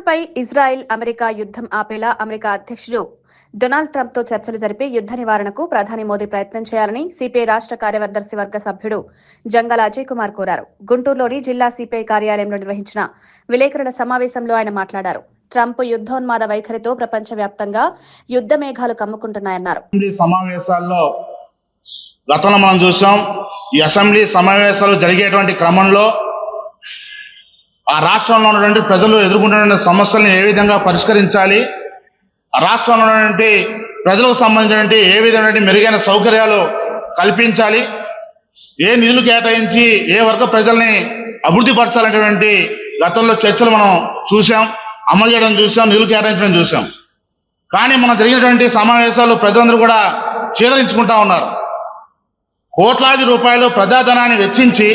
పై Israel America యుద్ధం ఆపేలా America అధ్యక్షుడు Donald Trump తో చర్చలు జరిపి యుద్ధ నివారణకు ప్రధాని మోదీ ప్రయత్నం చేయాలని సిపిఐ రాష్ట్ర కార్యదర్శి వర్గ సభ్యుడు జంగాల అజయ్ కుమార్ కోరారు. గుంటూరులోని జిల్లా సిపిఐ కార్యాలయంలో నిర్వహించిన విలేకరుల సమావేశంలో ఆయన మాట్లాడారు. ట్రంప్ యుద్ధోన్మాద వైఖరితో ప్రపంచవ్యాప్తంగా యుద్ధ మేఘాలు కమ్ముకుంటున్నాయన్నారు. సమావేశాల్లో గతంలో మనం చూసాం. ఈ అసెంబ్లీ సమావేశాలు జరిగేటువంటి క్రమంలో ఆ రాష్ట్రంలో ఉన్నటువంటి ప్రజలు ఎదుర్కొంటున్న సమస్యలను ఏ విధంగా పరిష్కరించాలి, ఆ రాష్ట్రంలో ఉన్నటువంటి ప్రజలకు సంబంధించినటువంటి ఏ విధమైన మెరుగైన సౌకర్యాలు కల్పించాలి, ఏ నిధులు కేటాయించి ఏ వర్గ ప్రజల్ని అభివృద్ధి పరచాలనేటువంటి గతంలో చర్చలు మనం చూసాం, అమలు చేయడం చూసాం, నిధులు కేటాయించడం చూసాం. కానీ మనం జరిగినటువంటి సమావేశాలు ప్రజలందరూ కూడా చీదరించుకుంటా ఉన్నారు. కోట్లాది రూపాయలు ప్రజాధనాన్ని వెచ్చించి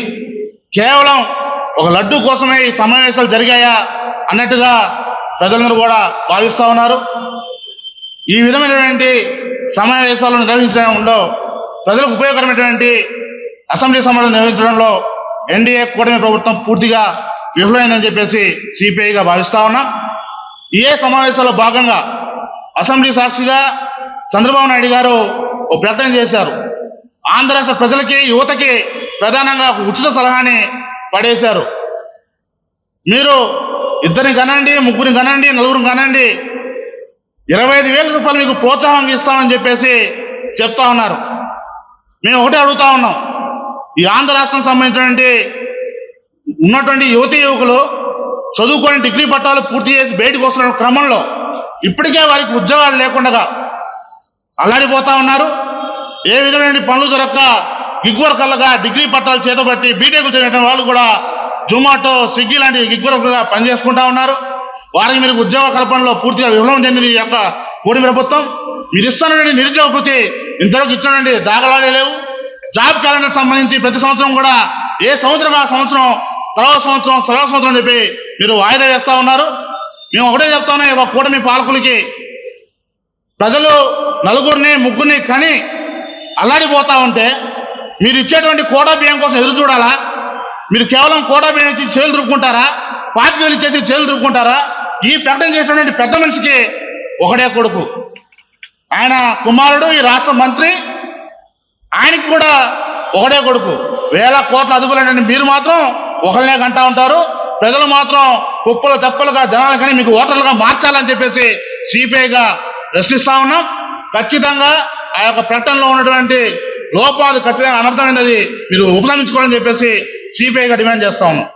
కేవలం ఒక లడ్డు కోసమే ఈ సమావేశాలు జరిగాయా అన్నట్టుగా ప్రజలందరూ కూడా భావిస్తూ ఉన్నారు. ఈ విధమైనటువంటి సమావేశాలను నిర్వహించడంలో ప్రజలకు ఉపయోగకరమైనటువంటి అసెంబ్లీ సమావేశాలు నిర్వహించడంలో ఎన్డీఏ కూటమి ప్రభుత్వం పూర్తిగా విఫలమైందని చెప్పేసి సిపిఐగా భావిస్తూ ఉన్నాం. ఏ సమావేశాల్లో భాగంగా అసెంబ్లీ సాక్షిగా చంద్రబాబు నాయుడు గారు ఒక ప్రకటన చేశారు. ఆంధ్ర రాష్ట్ర ప్రజలకి, యువతకి ప్రధానంగా ఒక ఉచిత సలహాని పడేశారు. మీరు ఇద్దరిని కనండి, ముగ్గురిని కనండి, నలుగురిని కనండి, 25,000 రూపాయలు మీకు ప్రోత్సాహం ఇస్తామని చెప్పేసి చెప్తా ఉన్నారు. మేము ఒకటే అడుగుతా ఉన్నాం, ఈ ఆంధ్ర రాష్ట్రం సంబంధించినటువంటి ఉన్నటువంటి యువతీ యువకులు చదువుకొని డిగ్రీ పట్టాలు పూర్తి చేసి బయటకు వస్తున్న క్రమంలో ఇప్పటికే వారికి ఉద్యోగాలు లేకుండా అల్లాడిపోతా ఉన్నారు. ఏ విధమైన పనులు దొరక్క గిగ్ వర్కర్లుగా డిగ్రీ పట్టాలు చేతబట్టి బీటెక్ చదివిన వాళ్ళు కూడా జొమాటో, స్విగ్గీ లాంటి గిగ్ వర్కర్లుగా పనిచేసుకుంటా ఉన్నారు. వారికి మీరు ఉద్యోగ కల్పనలో పూర్తిగా విఫలం చెందింది ఈ యొక్క కూటమి ప్రభుత్వం. మీరు ఇస్తున్నటువంటి నిరుద్యోగ వృత్తి ఇంతవరకు ఇచ్చినటువంటి దాఖలాలే లేవు. జాబ్ క్యాలెండర్ సంబంధించి ప్రతి సంవత్సరం కూడా ఏ సంవత్సరం ఆ సంవత్సరం తర్వాత సంవత్సరం చెప్పి మీరు వాయిదా వేస్తూ ఉన్నారు. మేము ఒకటే చెప్తా ఉన్నాం, ఒక కూటమి పాలకులకి ప్రజలు నలుగురిని ముగ్గురిని కని అల్లాడిపోతా ఉంటే మీరు ఇచ్చేటువంటి కోటా బియ్యం కోసం ఎదురు చూడాలా? మీరు కేవలం కోటా బియ్యం ఇచ్చి చేతులు దురుపుకుంటారా? 25,000 ఇచ్చేసి చేతులు దురుపుకుంటారా? ఈ ప్రకటన చేసినటువంటి పెద్ద మనిషికి ఒకడే కొడుకు, ఆయన కుమారుడు ఈ రాష్ట్ర మంత్రి, ఆయనకి కూడా ఒకడే కొడుకు. వేల కోట్ల అదుపులైన మీరు మాత్రం ఒకరినే కంటా ఉంటారు. ప్రజలు మాత్రం కుప్పలు తెప్పలుగా జనాలు కానీ మీకు ఓటర్లుగా మార్చాలని చెప్పేసి సిపిఐగా ప్రశ్నిస్తా ఉన్నాం. ఖచ్చితంగా ఆ యొక్క ప్రకటనలో ఉన్నటువంటి లోపాలు ఖచ్చితంగా అనర్థమైనది మీరు ఉపసంహరించుకోవాలని చెప్పేసి సిపిఐగా డిమాండ్ చేస్తా ఉన్నాం.